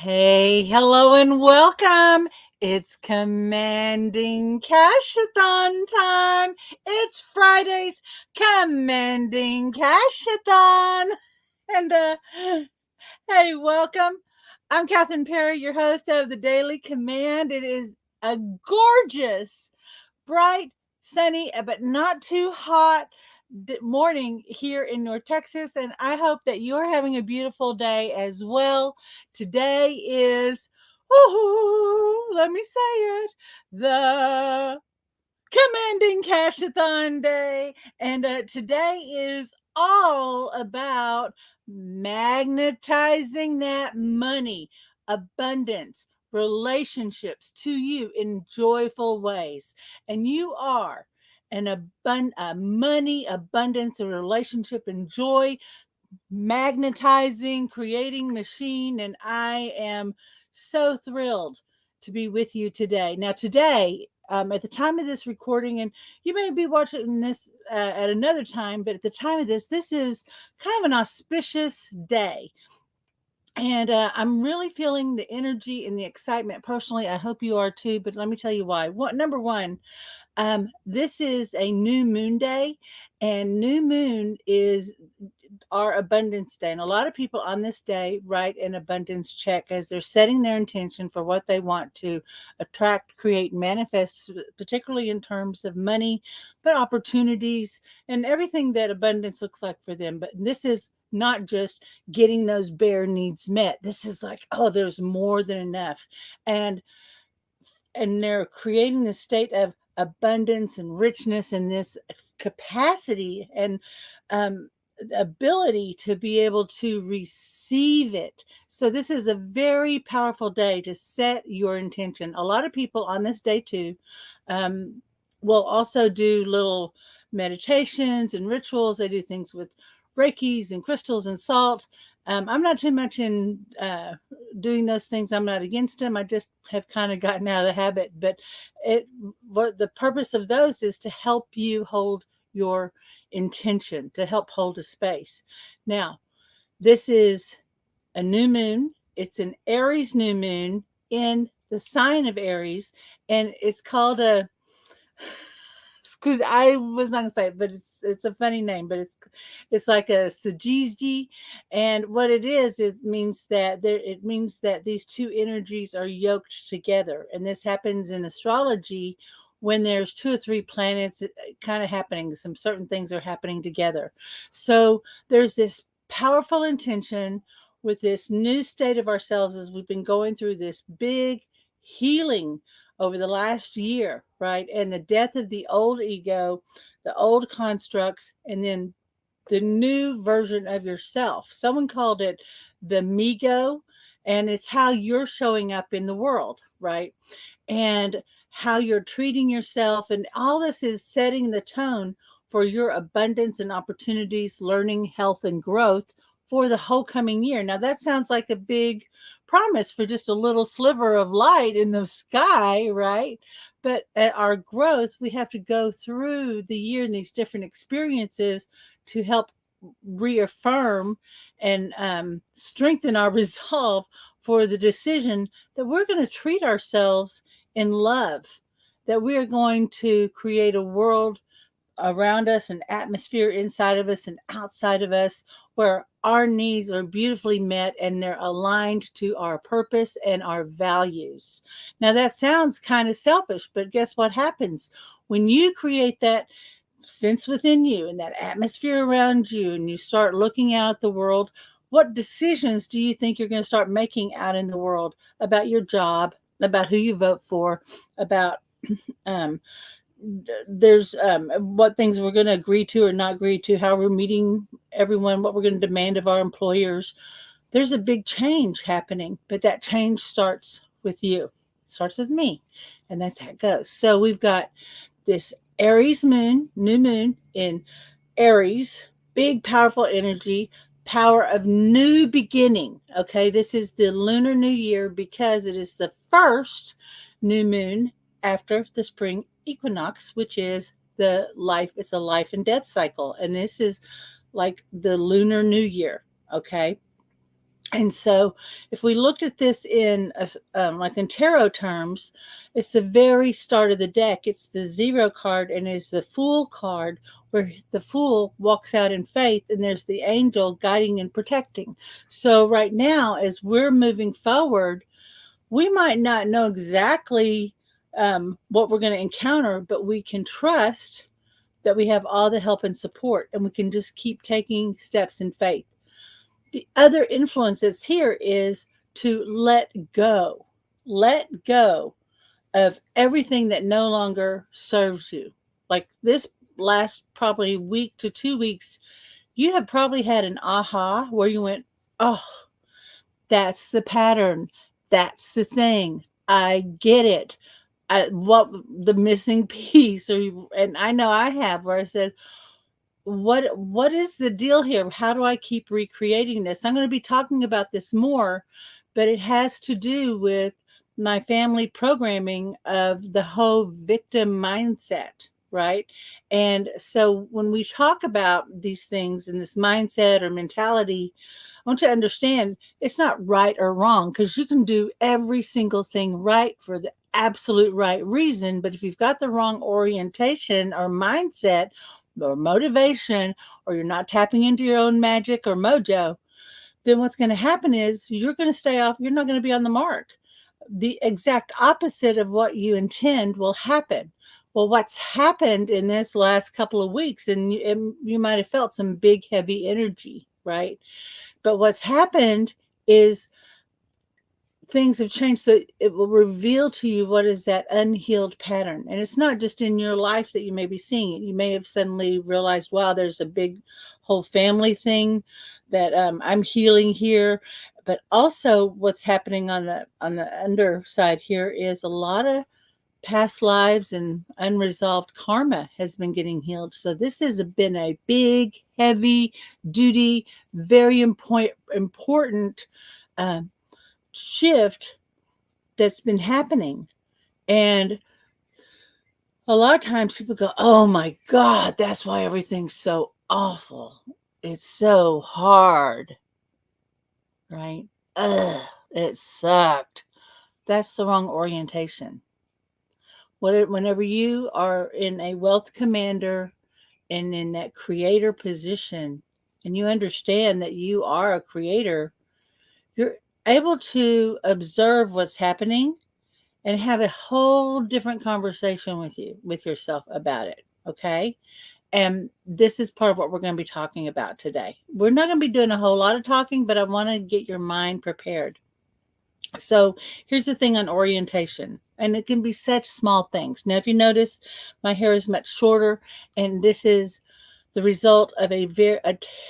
Hey, hello, and welcome. It's Commanding Cash-A-Thon time. It's Friday's Commanding Cash-A-Thon. And hey, welcome. I'm Catherine Perry, your host of the Daily Command. It is a gorgeous, bright, sunny, but not too hot morning here in North Texas, and I hope that you're having a beautiful day as well. Today is, let me say it, the Commanding Cash-A-Thon Day, and today is all about magnetizing that money, abundance, relationships to you in joyful ways. And you are a money, abundance, a relationship, and joy magnetizing, creating machine. And I am so thrilled to be with you today. Now, today, at the time of this recording, and you may be watching this at another time, but at the time of this is kind of an auspicious day. And I'm really feeling the energy and the excitement personally. I hope you are too, but let me tell you why. Number one, this is a new moon day, and new moon is our abundance day. And a lot of people on this day write an abundance check as they're setting their intention for what they want to attract, create, manifest, particularly in terms of money, but opportunities and everything that abundance looks like for them. But this is not just getting those bare needs met. This is like, oh, there's more than enough. And they're creating this state of abundance and richness and this capacity and ability to be able to receive it. So this is a very powerful day to set your intention. A lot of people on this day too will also do little meditations and rituals. They do things with Reikis and crystals and salt. I'm not too much in doing those things. I'm not against them. I just have kind of gotten out of the habit. But the purpose of those is to help you hold your intention, to help hold a space. Now, this is a new moon. It's an Aries new moon in the sign of Aries, and it's called a, because I was not gonna say it, but it's a funny name, but it's like a Sajiji, and what it means that these two energies are yoked together, and this happens in astrology when there's two or three planets kind of happening. Some certain things are happening together, so there's this powerful intention with this new state of ourselves as we've been going through this big healing over the last year, right? And the death of the old ego, the old constructs, and then the new version of yourself. Someone called it the Migo, and it's how you're showing up in the world, right? And how you're treating yourself. And all this is setting the tone for your abundance and opportunities, learning, health, and growth for the whole coming year. Now, that sounds like a big promise for just a little sliver of light in the sky, right? But at our growth, we have to go through the year and these different experiences to help reaffirm and strengthen our resolve for the decision that we're going to treat ourselves in love, that we are going to create a world around us, an atmosphere inside of us and outside of us, where our needs are beautifully met and they're aligned to our purpose and our values. Now, that sounds kind of selfish, but guess what happens when you create that sense within you and that atmosphere around you, and you start looking out at the world? What decisions do you think you're going to start making out in the world about your job, about who you vote for, about there's what things we're going to agree to or not agree to, how we're meeting everyone, what we're going to demand of our employers? There's a big change happening, but that change starts with you. It starts with me, and that's how it goes. So we've got this Aries moon, new moon in Aries, big, powerful energy, power of new beginning. Okay, this is the lunar new year because it is the first new moon after the spring equinox, which is it's a life and death cycle. And this is like the lunar new year. Okay. And so, if we looked at this in like in tarot terms, it's the very start of the deck. It's the zero card, and it's the Fool card, where the Fool walks out in faith, and there's the angel guiding and protecting. So, right now, as we're moving forward, we might not know exactly what we're going to encounter, but we can trust that we have all the help and support, and we can just keep taking steps in faith. The other influence that's here is to let go of everything that no longer serves you. Like this last probably week to 2 weeks, you have probably had an aha where you went, oh, that's the pattern, that's the thing, I get it. What the missing piece, and I know I have, where I said, what is the deal here? How do I keep recreating this? I'm going to be talking about this more, but it has to do with my family programming of the whole victim mindset, right? And so when we talk about these things in this mindset or mentality, I want you to understand it's not right or wrong, because you can do every single thing right for the absolute right reason. But if you've got the wrong orientation or mindset or motivation, or you're not tapping into your own magic or mojo, then what's going to happen is you're going to stay off, you're not going to be on the mark. The exact opposite of what you intend will happen. Well, what's happened in this last couple of weeks, and you might have felt some big, heavy energy, right? But what's happened is things have changed, so it will reveal to you what is that unhealed pattern. And it's not just in your life that you may be seeing it. You may have suddenly realized, wow, there's a big whole family thing that I'm healing here. But also what's happening on the underside here is a lot of past lives and unresolved karma has been getting healed. So this has been a big, heavy duty, very important shift that's been happening. And a lot of times people go, oh my God, that's why everything's so awful. It's so hard, right? Ugh, it sucked. That's the wrong orientation. Whenever you are in a wealth commander and in that creator position, and you understand that you are a creator, you're able to observe what's happening and have a whole different conversation with yourself about it. Okay. And this is part of what we're going to be talking about today. We're not going to be doing a whole lot of talking, but I want to get your mind prepared. So here's the thing on orientation, and it can be such small things. Now, if you notice, my hair is much shorter, and this is the result of a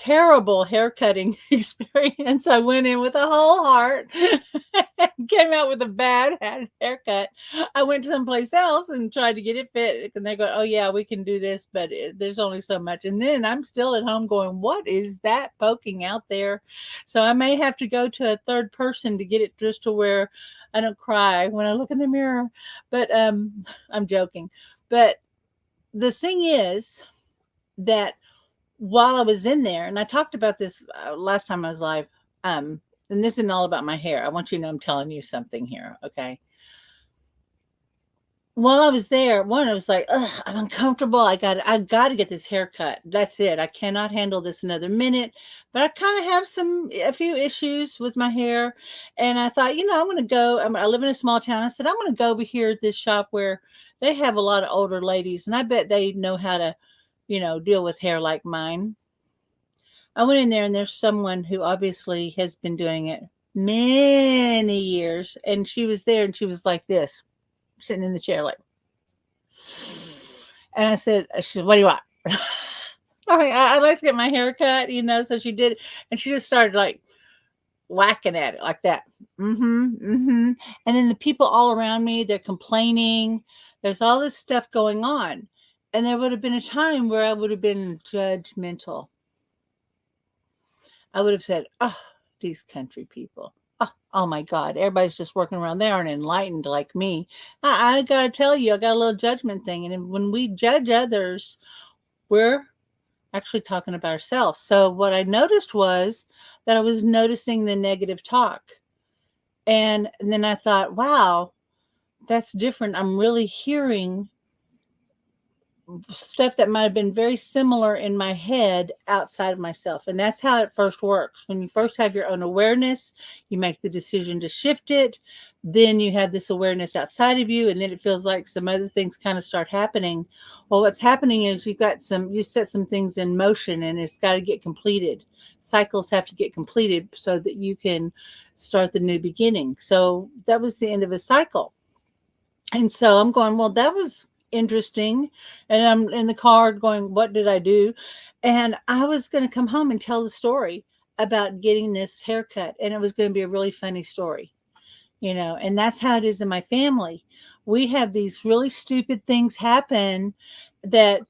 terrible haircutting experience. I went in with a whole heart, came out with a bad haircut. I went to someplace else and tried to get it fit, and they go, "Oh yeah, we can do this, but there's only so much." And then I'm still at home going, "What is that poking out there?" So I may have to go to a third person to get it just to where I don't cry when I look in the mirror. But I'm joking. But the thing is that while I was in there, and I talked about this last time I was live, and this isn't all about my hair. I want you to know I'm telling you something here, okay? While I was there, I was like, ugh, I'm uncomfortable. I got to get this haircut. That's it. I cannot handle this another minute. But I kind of have a few issues with my hair, and I thought, I'm going to go. I live in a small town. I said, I'm going to go over here at this shop where they have a lot of older ladies, and I bet they know how to, deal with hair like mine. I went in there, and there's someone who obviously has been doing it many years, and she was there, and she was like this, sitting in the chair, like. And I said, she said, what do you want? I'd like to get my hair cut, so she did, and she just started like whacking at it like that. And then the people all around me, they're complaining. There's all this stuff going on. And there would have been a time where I would have been judgmental. I would have said, oh, these country people. Oh my God, everybody's just working around. They aren't enlightened like me. I got to tell you, I got a little judgment thing. And when we judge others, we're actually talking about ourselves. So what I noticed was that I was noticing the negative talk. And then I thought, wow, that's different. I'm really hearing stuff that might have been very similar in my head outside of myself. And that's how it first works. When you first have your own awareness, you make the decision to shift it. Then you have this awareness outside of you, and then it feels like some other things kind of start happening. Well, what's happening is you set some things in motion, and it's got to get completed. Cycles have to get completed so that you can start the new beginning. So that was the end of a cycle. And so I'm going, well, that was interesting. And I'm in the car going, what did I do? And I was going to come home and tell the story about getting this haircut. And it was going to be a really funny story, and that's how it is in my family. We have these really stupid things happen that,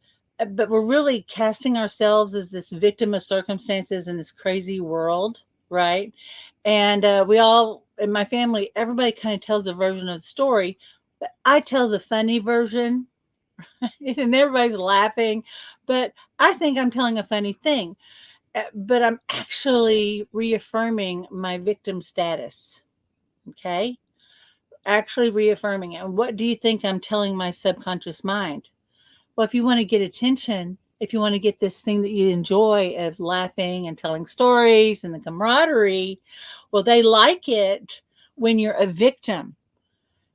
but we're really casting ourselves as this victim of circumstances in this crazy world, right? And we all, in my family, everybody kind of tells a version of the story, but I tell the funny version, and everybody's laughing, but I think I'm telling a funny thing. But I'm actually reaffirming my victim status. Okay. Actually reaffirming it. And what do you think I'm telling my subconscious mind? Well, if you want to get attention, if you want to get this thing that you enjoy of laughing and telling stories and the camaraderie, well, they like it when you're a victim.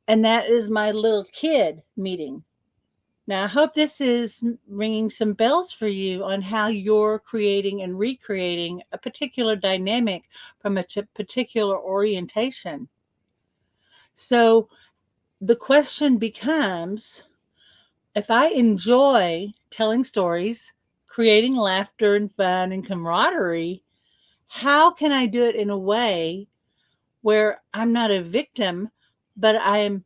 And that is my little kid meeting. Now, I hope this is ringing some bells for you on how you're creating and recreating a particular dynamic from a particular orientation. So the question becomes, if I enjoy telling stories, creating laughter and fun and camaraderie, how can I do it in a way where I'm not a victim, but I'm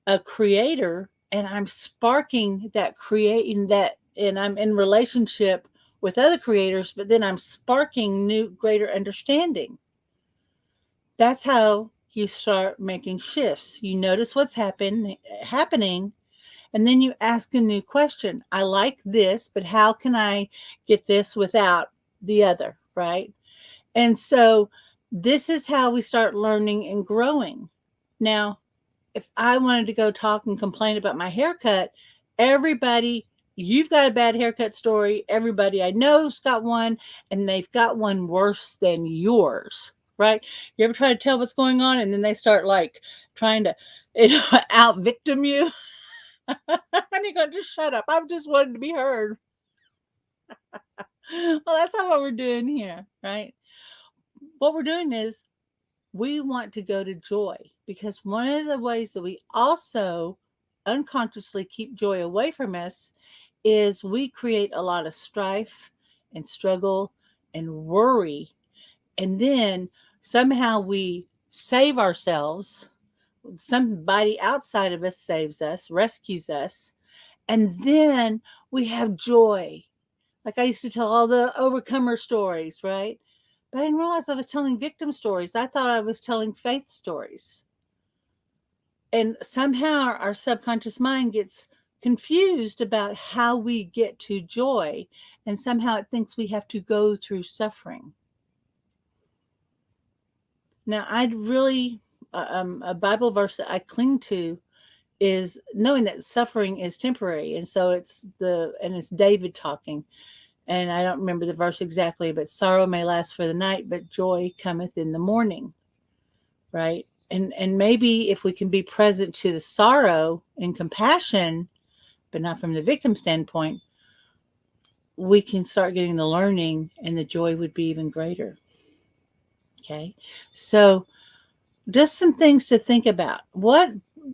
a creator, and I'm sparking that, creating that, and I'm in relationship with other creators, but then I'm sparking new, greater understanding. That's how you start making shifts. You notice what's happening, and then you ask a new question. I like this, but how can I get this without the other, right? And so this is how we start learning and growing. Now, if I wanted to go talk and complain about my haircut, everybody, you've got a bad haircut story. Everybody I know's got one, and they've got one worse than yours, right? You ever try to tell what's going on, and then they start like trying to out victim you? And you're going, just shut up. I've just wanted to be heard. Well, that's not what we're doing here, right? What we're doing is we want to go to joy, because one of the ways that we also unconsciously keep joy away from us is we create a lot of strife and struggle and worry. And then somehow we save ourselves. Somebody outside of us saves us, rescues us. And then we have joy. Like I used to tell all the overcomer stories, right? But I didn't realize I was telling victim stories. I thought I was telling faith stories. And somehow our subconscious mind gets confused about how we get to joy. And somehow it thinks we have to go through suffering. Now, I'd really, a Bible verse that I cling to is knowing that suffering is temporary. And so it's David talking. And I don't remember the verse exactly, but sorrow may last for the night, but joy cometh in the morning, right? And maybe if we can be present to the sorrow and compassion, but not from the victim standpoint, we can start getting the learning, and the joy would be even greater. Okay. So just some things to think about. What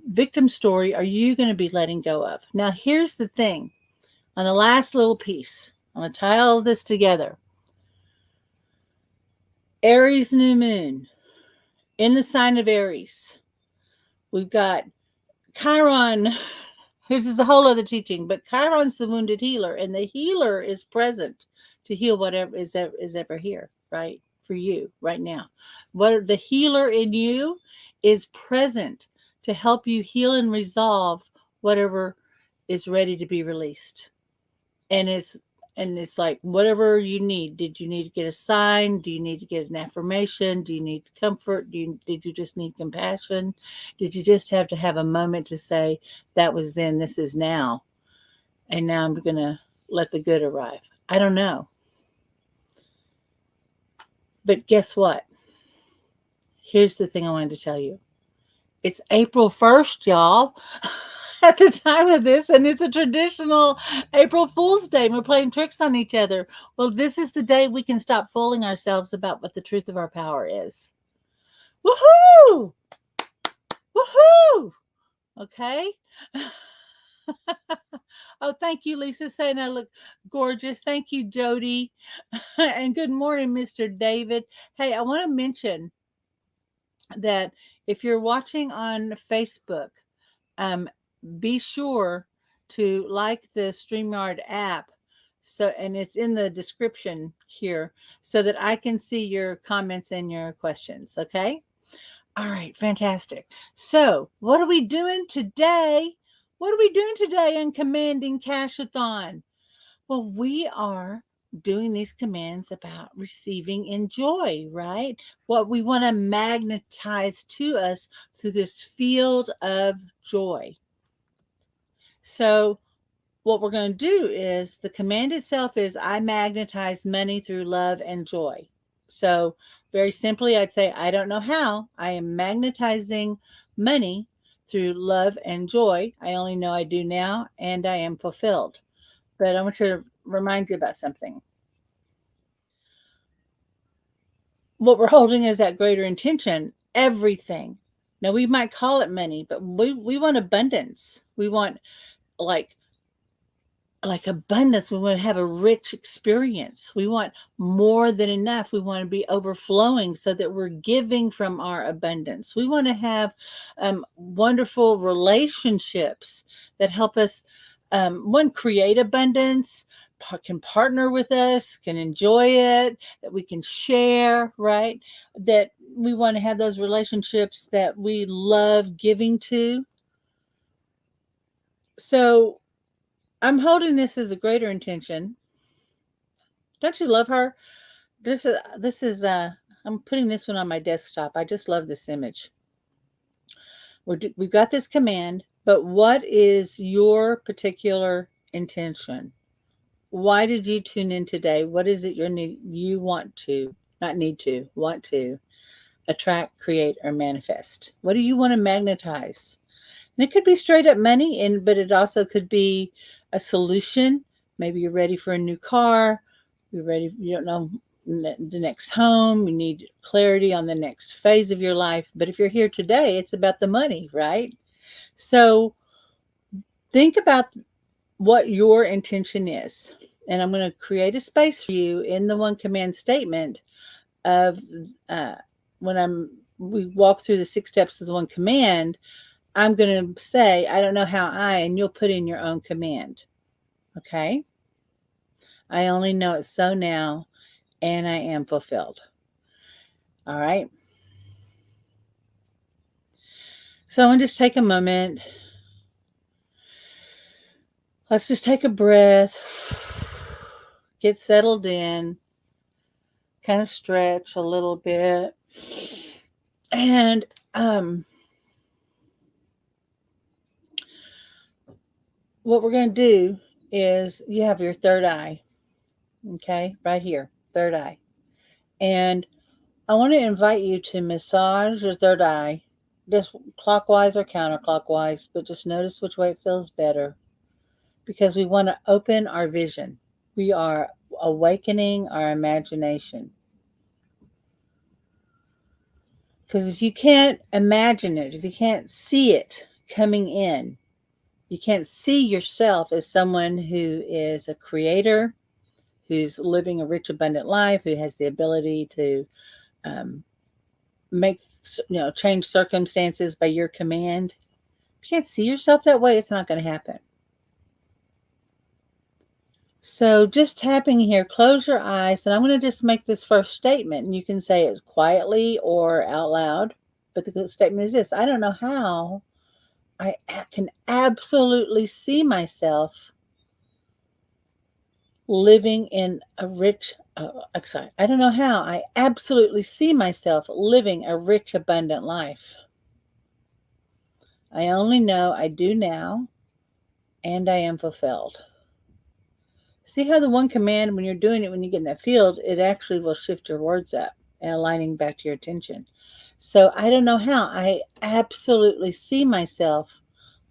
victim story are you going to be letting go of? Now, here's the thing. On the last little piece, I'm going to tie all this together. Aries new moon. In the sign of Aries, we've got Chiron. This is a whole other teaching, but Chiron's the wounded healer, and the healer is present to heal whatever is ever here, right? For you right now. What the healer in you is present to help you heal and resolve whatever is ready to be released. And it's And it's like, whatever you need. Did you need to get a sign? Do you need to get an affirmation? Do you need comfort? Did you just need compassion? Did you just have to have a moment to say, that was then, this is now, and now I'm going to let the good arrive? I don't know. But guess what? Here's the thing I wanted to tell you. It's April 1st, y'all, at the time of this, and it's a traditional April Fool's Day. We're playing tricks on each other. Well, this is the day we can stop fooling ourselves about what the truth of our power is. Woohoo! Woohoo! Okay? Oh, thank you, Lisa, saying I look gorgeous. Thank you, Jody. And good morning, Mr. David. Hey, I want to mention that if you're watching on Facebook, be sure to like the StreamYard app. So, and it's in the description here so that I can see your comments and your questions. Okay. All right. Fantastic. So, what are we doing today? What are we doing today in Commanding Cash-A-Thon? Well, we are doing these commands about receiving in joy, right? What we want to magnetize to us through this field of joy. So, what we're going to do is the command itself is I magnetize money through love and joy. So, very simply, I'd say, I don't know how. I am magnetizing money through love and joy. I only know I do now, and I am fulfilled. But I want to remind you about something. What we're holding is that greater intention, everything. Now, we might call it money, but we want abundance. We want like abundance. We want to have a rich experience. We want more than enough. We want to be overflowing so that we're giving from our abundance. We want to have wonderful relationships that help us, one, create abundance, can partner with us, can enjoy it, that we can share, right? That we want to have those relationships that we love giving to. So I'm holding this as a greater intention. Don't you love her? This is I'm putting this one on my desktop. I just love this image. We've got this command, but what is your particular intention? Why did you tune in today? What is it you want to, not need to, want to attract, create, or manifest? What do you want to magnetize? And it could be straight up money, but it also could be a solution. Maybe you're ready for a new car. You're ready. You don't know the next home. You need clarity on the next phase of your life. But if you're here today, it's about the money, right? So think about what your intention is. And I'm going to create a space for you in the one command statement of when we walk through the 6 steps of the one command. I'm going to say, I don't know how and you'll put in your own command. Okay? I only know it's so now, and I am fulfilled. All right? So I'm going to just take a moment. Let's just take a breath. Get settled in. Kind of stretch a little bit. And what we're going to do is you have your third eye. Okay? Right here. Third eye. And I want to invite you to massage your third eye, just clockwise or counterclockwise, but just notice which way it feels better, because we want to open our vision. We are awakening our imagination. Because if you can't imagine it, if you can't see it coming in, you can't see yourself as someone who is a creator, who's living a rich, abundant life, who has the ability to change circumstances by your command. If you can't see yourself that way, it's not going to happen. So just tapping here, close your eyes, and I'm going to just make this first statement, and you can say it quietly or out loud. But the statement is this: I don't know how I can absolutely see myself living in a rich, sorry, I don't know how. I absolutely see myself living a rich, abundant life. I only know I do now, and I am fulfilled. See how the one command, when you're doing it, when you get in that field, it actually will shift your words up and aligning back to your attention. So I don't know how. I absolutely see myself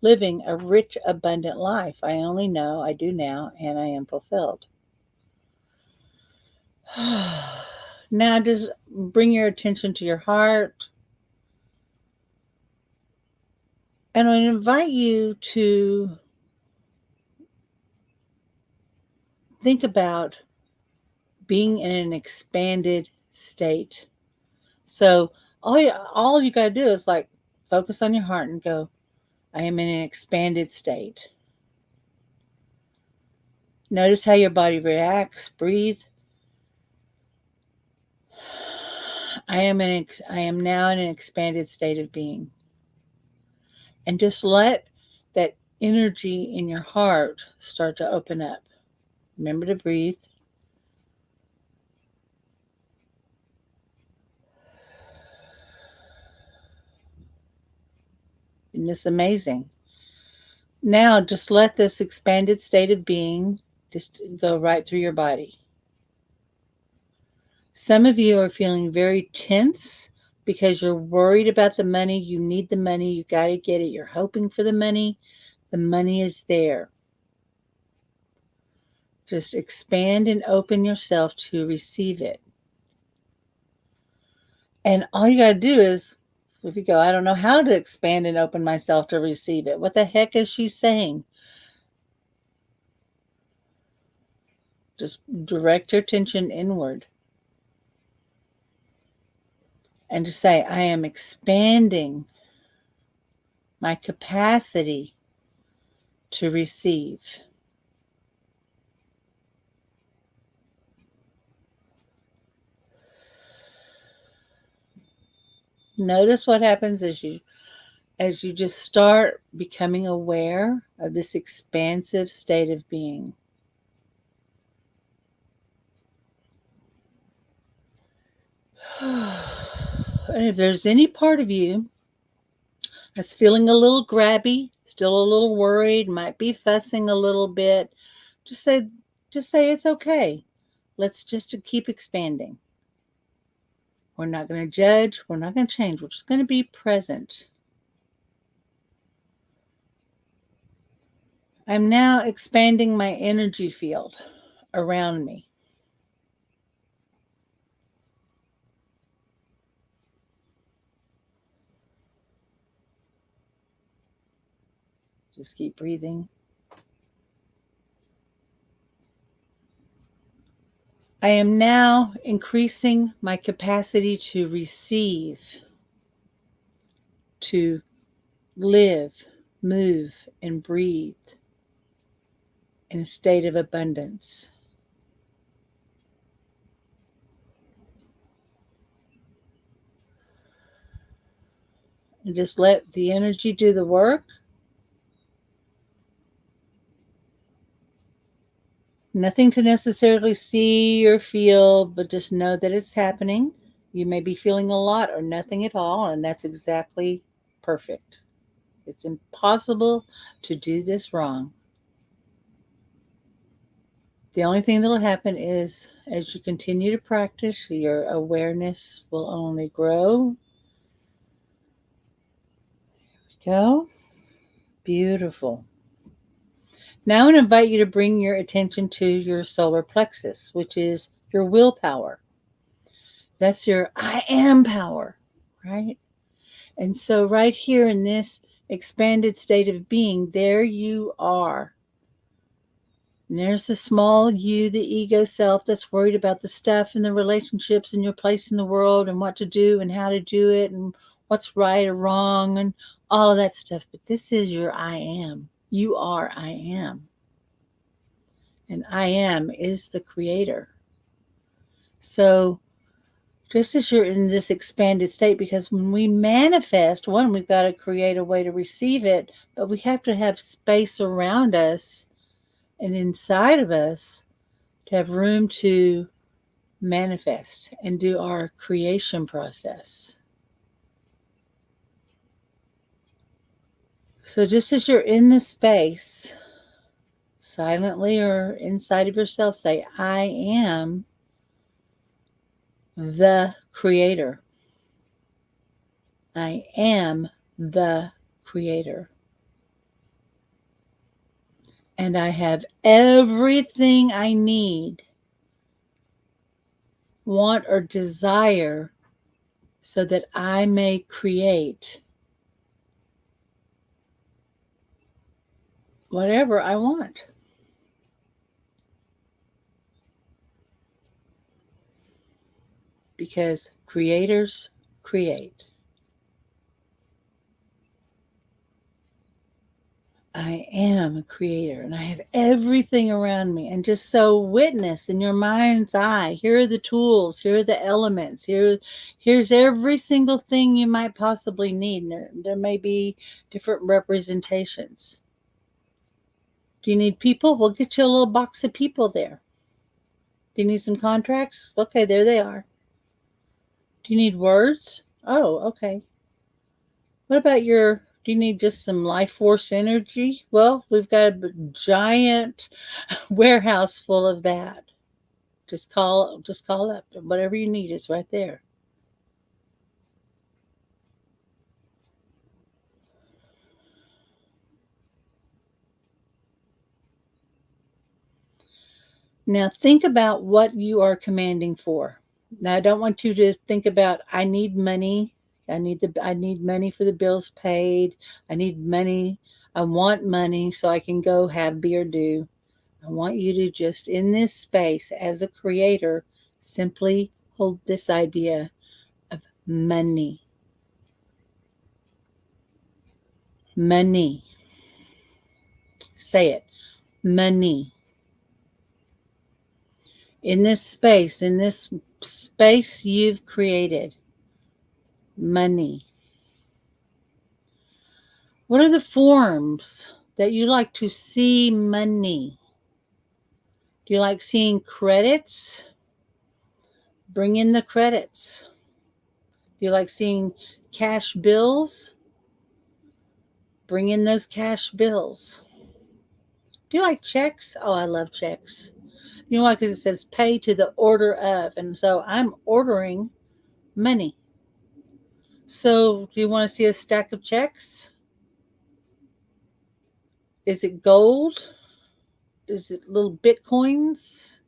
living a rich, abundant life. I only know I do now, and I am fulfilled. Now just bring your attention to your heart. And I invite you to think about being in an expanded state. So all you got to do is like focus on your heart and go, I am in an expanded state. Notice how your body reacts. Breathe. I am now in an expanded state of being. And just let that energy in your heart start to open up. Remember to breathe. Isn't this amazing? Now just let this expanded state of being just go right through your body. Some of you are feeling very tense because you're worried about the money. You need the money. You got to get it. You're hoping for the money. The money is there. Just expand and open yourself to receive it. And all you got to do is, if you go, I don't know how to expand and open myself to receive it. What the heck is she saying? Just direct your attention inward. And just say, I am expanding my capacity to receive. Notice what happens as you just start becoming aware of this expansive state of being. And if there's any part of you that's feeling a little grabby, still a little worried, might be fussing a little bit, just say it's okay. Let's just keep expanding. We're not going to judge. We're not going to change. We're just going to be present. I'm now expanding my energy field around me. Just keep breathing. I am now increasing my capacity to receive, to live, move, and breathe in a state of abundance. And just let the energy do the work. Nothing to necessarily see or feel, but just know that it's happening. You may be feeling a lot or nothing at all, and that's exactly perfect. It's impossible to do this wrong. The only thing that will happen is as you continue to practice, your awareness will only grow. There we go. Beautiful. Now I invite you to bring your attention to your solar plexus, which is your willpower. That's your I am power, right? And so right here in this expanded state of being, there you are. And there's the small you, the ego self that's worried about the stuff and the relationships and your place in the world and what to do and how to do it and what's right or wrong and all of that stuff. But this is your I am. You are I am. And I am is the creator. So just as you're in this expanded state, because when we manifest, one, we've got to create a way to receive it, but we have to have space around us and inside of us to have room to manifest and do our creation process. So just as you're in this space, silently or inside of yourself, say, I am the creator. I am the creator. And I have everything I need, want, or desire so that I may create whatever I want. Because creators create. I am a creator and I have everything around me. And just so witness in your mind's eye, here are the tools, here are the elements, here's every single thing you might possibly need. There may be different representations. Do you need people? We'll get you a little box of people there. Do you need some contracts? Okay, there they are. Do you need words? Oh, okay. What about do you need just some life force energy? Well, we've got a giant warehouse full of that. Just call up. Whatever you need is right there. Now think about what you are commanding for. Now I don't want you to think about I need money. I need money for the bills paid. I need money. I want money so I can go have beer do. I want you to just in this space as a creator simply hold this idea of money. Money. Say it. Money. In this space you've created, money. What are the forms that you like to see money? Do you like seeing credits? Bring in the credits. Do you like seeing cash bills? Bring in those cash bills. Do you like checks? Oh, I love checks. You know why? Because it says pay to the order of. And so I'm ordering money. So do you want to see a stack of checks? Is it gold? Is it little bitcoins?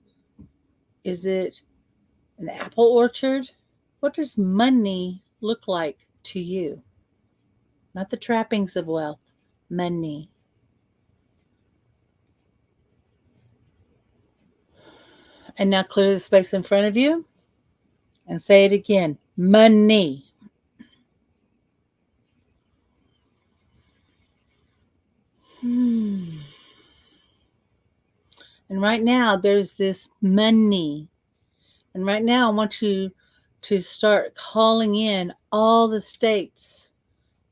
Is it an apple orchard? What does money look like to you? Not the trappings of wealth, money. And now clear the space in front of you and say it again, money. And right now there's this money. And right now I want you to start calling in all the states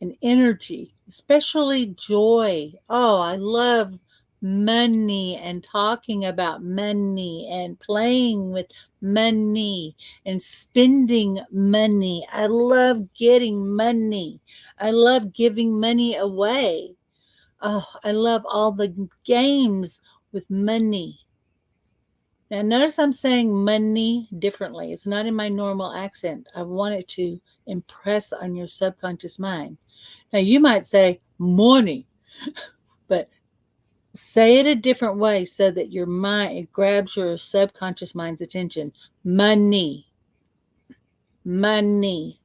and energy, especially joy. Oh, I love money and talking about money and playing with money and spending money. I love getting money. I love giving money away. Oh, I love all the games with money. Now, notice I'm saying money differently. It's not in my normal accent. I want it to impress on your subconscious mind. Now, you might say money, but say it a different way so that your mind, it grabs your subconscious mind's attention. Money. Money.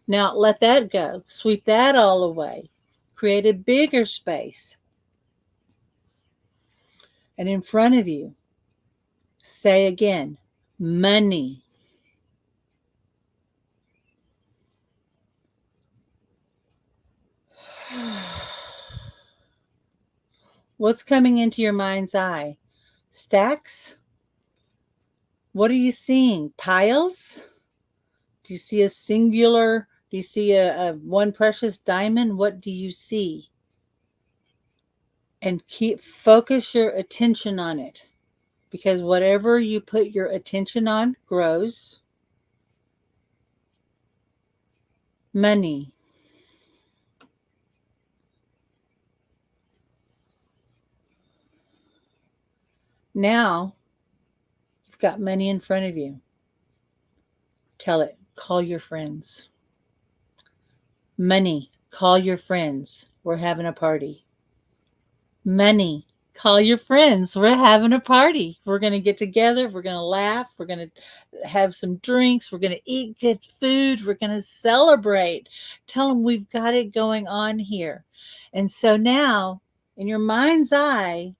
Now, let that go. Sweep that all away. Create a bigger space. And in front of you, say again, money. What's coming into your mind's eye? Stacks? What are you seeing? Piles? Do you see a singular? Do you see a one precious diamond? What do you see? And focus your attention on it. because whatever you put your attention on grows. Money. Now you've got money in front of you. Tell it, call your friends. Money, call your friends. We're having a party. Money, call your friends. We're having a party. We're going to get together. We're going to laugh. We're going to have some drinks. We're going to eat good food. We're going to celebrate. Tell them we've got it going on here. And so now, in your mind's eye,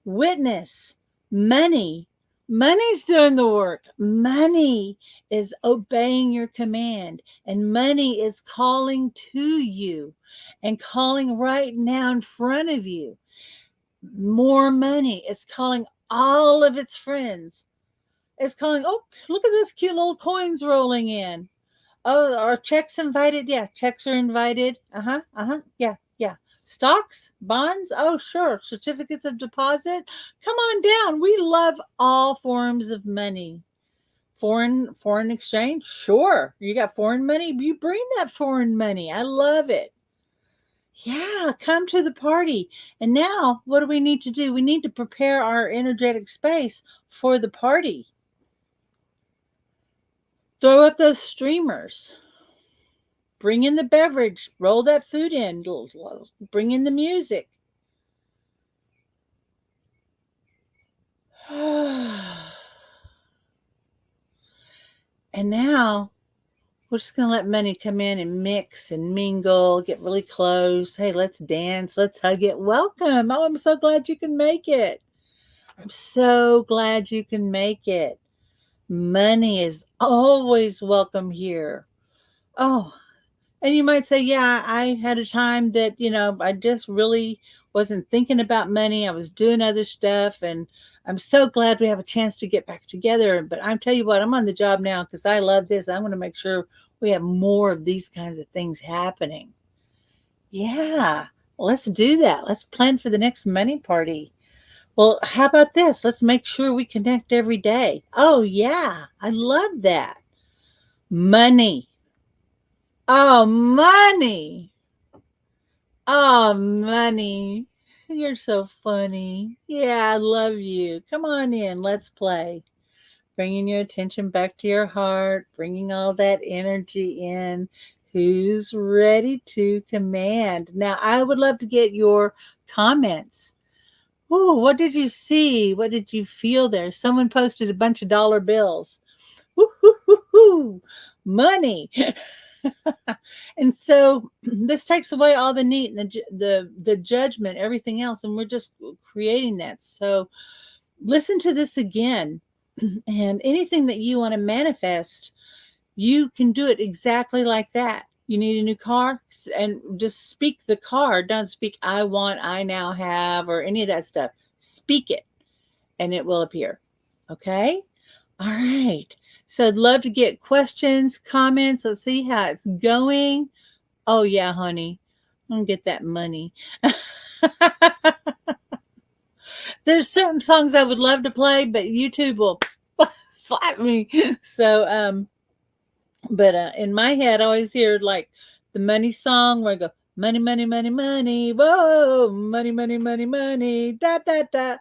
witness money. Money's doing the work. Money is obeying your command, and money is calling to you and calling right now in front of you. More money. It's calling all of its friends. It's calling, oh, look at this cute little coins rolling in. Oh, are checks invited? Yeah, checks are invited. Yeah, yeah. Stocks, bonds? Oh, sure. Certificates of deposit? Come on down. We love all forms of money. Foreign exchange? Sure. You got foreign money? You bring that foreign money. I love it. Yeah, come to the party. And now, what do we need to do? We need to prepare our energetic space for the party. Throw up those streamers. Bring in the beverage. Roll that food in. Bring in the music. And now we're just going to let money come in and mix and mingle, get really close. Hey, let's dance. Let's hug it. Welcome. Oh, I'm so glad you can make it. I'm so glad you can make it. Money is always welcome here. Oh, and you might say, yeah, I had a time that, I just really wasn't thinking about money. I was doing other stuff. And I'm so glad we have a chance to get back together. But I'm tell you what, I'm on the job now because I love this. I want to make sure we have more of these kinds of things happening. Yeah, let's do that. Let's plan for the next money party. Well, how about this? Let's make sure we connect every day. Oh, yeah, I love that. Money. Oh, money. Oh, money. You're so funny. Yeah, I love you. Come on in. Let's play. Bringing your attention back to your heart, bringing all that energy in. Who's ready to command? Now, I would love to get your comments. Ooh, what did you see? What did you feel there? Someone posted a bunch of dollar bills. Woo-hoo-hoo-hoo. Money. And so this takes away all the need and the judgment, everything else, and we're just creating that. So listen to this again, and anything that you want to manifest, you can do it exactly like that. You need a new car, and just speak the car. Don't speak I want, I now have, or any of that stuff. Speak it, and it will appear. Okay? All right. So I'd love to get questions, comments. Let's see how it's going. Oh, yeah, honey. I'm going to get that money. There's certain songs I would love to play, but YouTube will slap me. So, but in my head, I always hear like the money song where I go, money, money, money, money, whoa, money, money, money, money, da, da, da.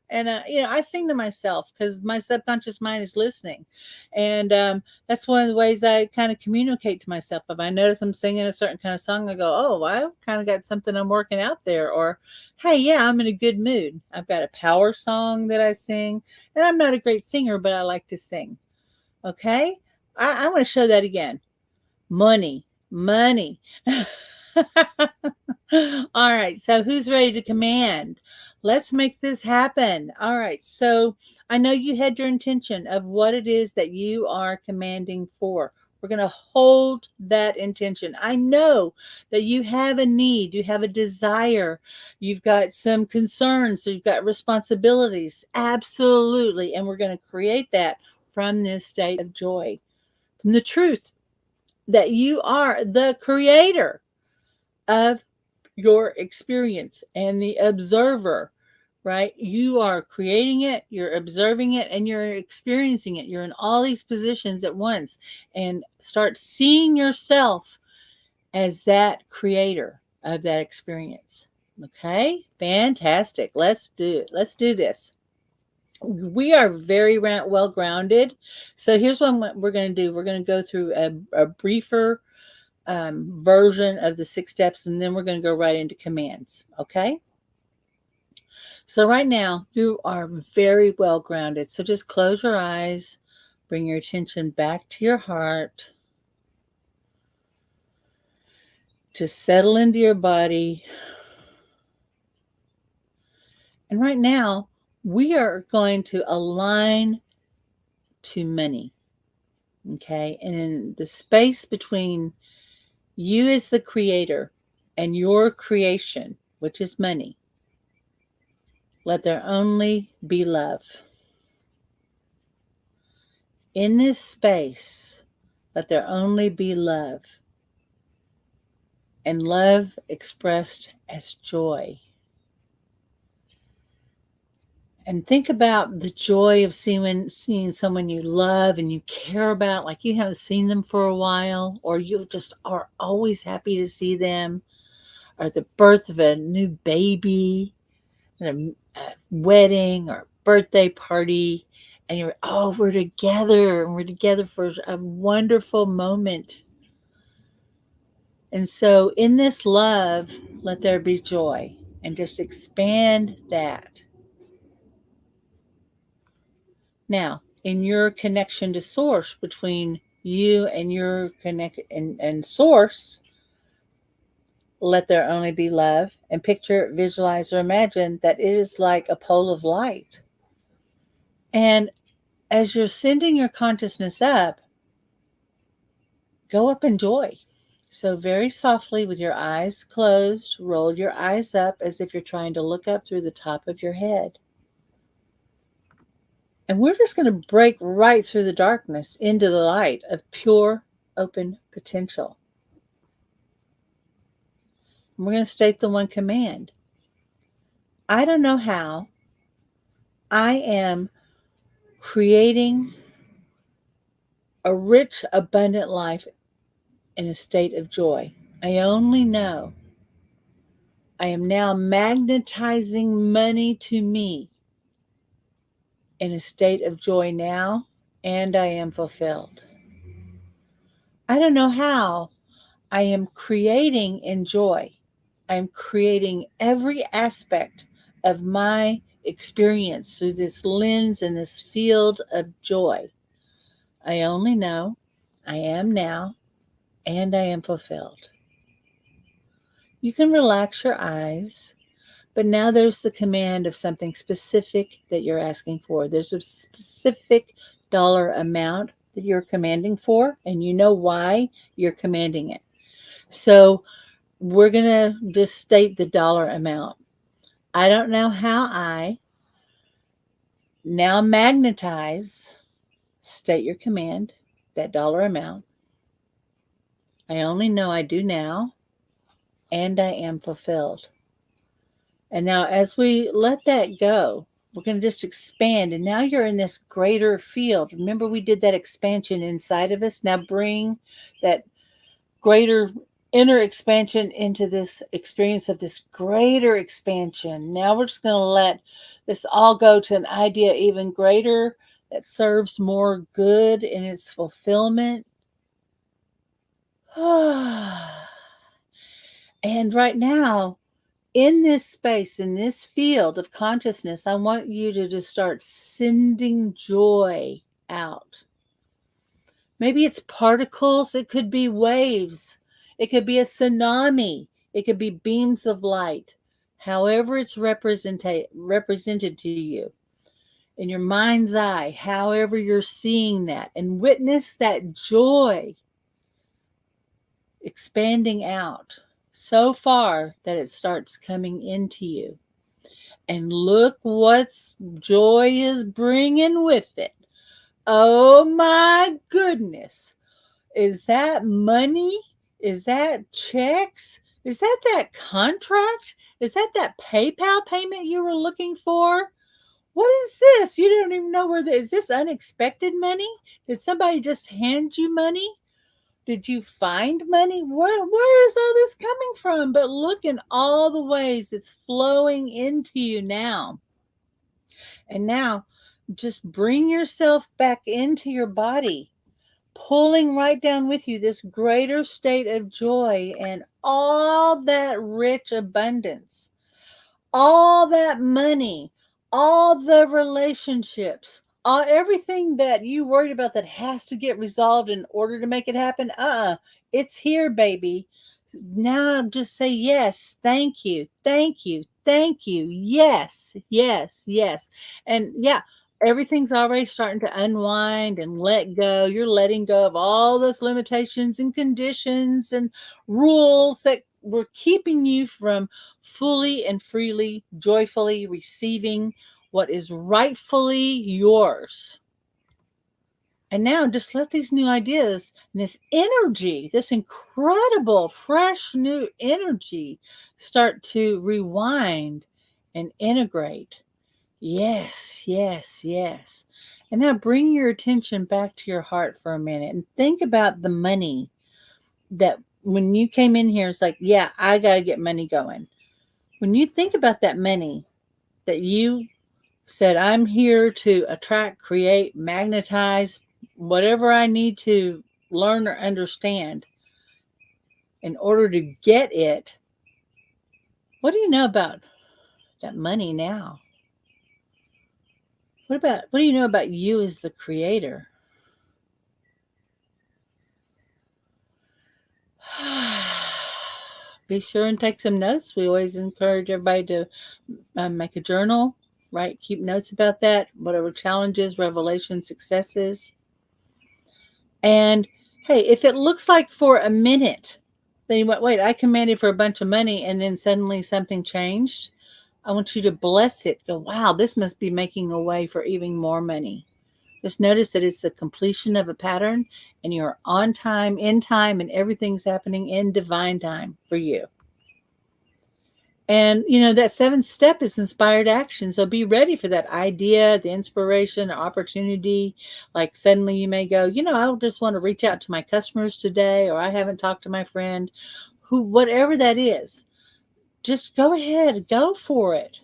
And, I sing to myself because my subconscious mind is listening. And that's one of the ways I kind of communicate to myself. If I notice I'm singing a certain kind of song, I go, oh, I kind of got something I'm working out there. Or, hey, yeah, I'm in a good mood. I've got a power song that I sing. And I'm not a great singer, but I like to sing. Okay? I want to show that again. Money, money. All right. So who's ready to command? Let's make this happen. All right. So I know you had your intention of what it is that you are commanding for. We're going to hold that intention. I know that you have a need, you have a desire, you've got some concerns, so you've got responsibilities. Absolutely. And we're going to create that from this state of joy, from the truth that you are the creator of your experience and the observer right? You are creating it, you're observing it, and you're experiencing it. You're in all these positions at once, and start seeing yourself as that creator of that experience. Okay, fantastic. Let's do this. We are very well grounded. So here's what we're going to do. We're going to go through a briefer version of the 6 steps, and then we're going to go right into commands. Okay. So right now you are very well grounded. So just close your eyes, bring your attention back to your heart, to settle into your body. And right now we are going to align to money. Okay. And in the space between you as the creator and your creation, which is money, let there only be love. In this space, let there only be love. And love expressed as joy. And think about the joy of seeing someone you love and you care about, like you haven't seen them for a while, or you just are always happy to see them, or the birth of a new baby, and a wedding or birthday party, and you're, oh, we're together, and we're together for a wonderful moment. And so in this love, let there be joy, and just expand that. Now, in your connection to source, between you and your connect and source, let there only be love, and picture, visualize, or imagine that it is like a pole of light. And as you're sending your consciousness up, go up in joy. So very softly, with your eyes closed, roll your eyes up as if you're trying to look up through the top of your head. And we're just going to break right through the darkness into the light of pure, open potential. And we're going to state the one command. I don't know how. I am creating a rich, abundant life in a state of joy. I only know I am now magnetizing money to me in a state of joy now, and I am fulfilled. I don't know how. I am creating in joy. I am creating every aspect of my experience through this lens and this field of joy. I only know I am now, and I am fulfilled. You can relax your eyes, but now there's the command of something specific that you're asking for. There's a specific dollar amount that you're commanding for, and you know why you're commanding it. So we're going to just state the dollar amount. I don't know how I now magnetize, state your command, that dollar amount. I only know I do now, and I am fulfilled. And now as we let that go, we're going to just expand. And now you're in this greater field. Remember, we did that expansion inside of us. Now bring that greater inner expansion into this experience of this greater expansion. Now we're just going to let this all go to an idea even greater that serves more good in its fulfillment. And right now, in this space, in this field of consciousness, I want you to just start sending joy out. Maybe it's particles, it could be waves, it could be a tsunami, it could be beams of light. However it's represented to you in your mind's eye, however you're seeing that, and witness that joy expanding out so far that it starts coming into you. And look what's joy is bringing with it. Oh my goodness. Is that money? Is that checks? Is that contract? Is that PayPal payment you were looking for? What is this? You don't even know is this unexpected money? Did somebody just hand you money? Did you find money? Where is all this coming from? But look in all the ways it's flowing into you now. And now just bring yourself back into your body, pulling right down with you this greater state of joy and all that rich abundance, all that money, all the relationships, everything that you worried about that has to get resolved in order to make it happen. It's here, baby. Now just say yes, thank you, thank you, thank you. Yes, yes, yes. And yeah, everything's already starting to unwind and let go. You're letting go of all those limitations and conditions and rules that were keeping you from fully and freely, joyfully receiving what is rightfully yours. And now just let these new ideas and this energy, this incredible, fresh, new energy start to rewind and integrate. Yes, yes, yes. And now bring your attention back to your heart for a minute and think about the money that when you came in here, it's like, yeah, I got to get money going. When you think about that money that you said, I'm here to attract, create, magnetize, whatever I need to learn or understand in order to get it. What do you know about that money now? What do you know about you as the creator? Be sure and take some notes. We always encourage everybody to make a journal, right? Keep notes about that, whatever challenges, revelations, successes. And hey, if it looks like for a minute, then you went, wait, I commanded for a bunch of money and then suddenly something changed. I want you to bless it. Go, wow, this must be making a way for even more money. Just notice that it's a completion of a pattern and you're on time, in time, and everything's happening in divine time for you. And, that seventh step is inspired action. So be ready for that idea, the inspiration, the opportunity. Like suddenly you may go, I just want to reach out to my customers today, or I haven't talked to my friend, whatever that is. Just go ahead, go for it.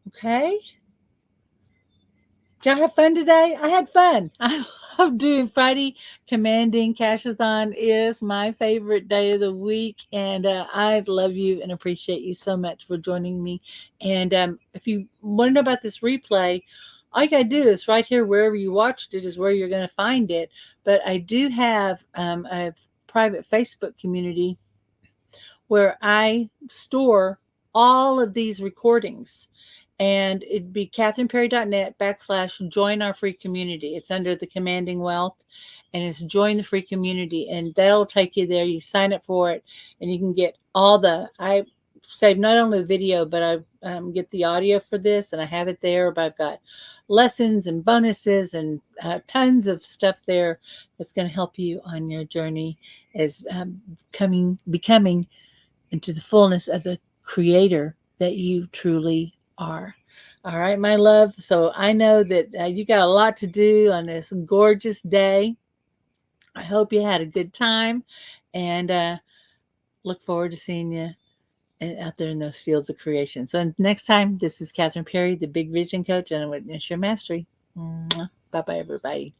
Okay? Did y'all have fun today? I had fun. I love doing Friday commanding. Cash-A-Thon is my favorite day of the week. And I love you and appreciate you so much for joining me. And if you want to know about this replay, all you got to do is right here, wherever you watched it is where you're going to find it. But I do have a private Facebook community where I store all of these recordings. And it'd be catherineperry.net/join our free community. It's under the Commanding Wealth, and it's join the free community. And that'll take you there. You sign up for it, and you can get I save not only the video, but I get the audio for this, and I have it there. But I've got lessons and bonuses and tons of stuff there that's going to help you on your journey as becoming into the fullness of the creator that you truly are. All right, my love. So I know that you got a lot to do on this gorgeous day. I hope you had a good time and look forward to seeing you out there in those fields of creation. So next time, this is Catherine Perry, the Big Vision Coach, and I witness your mastery. Bye-bye, everybody.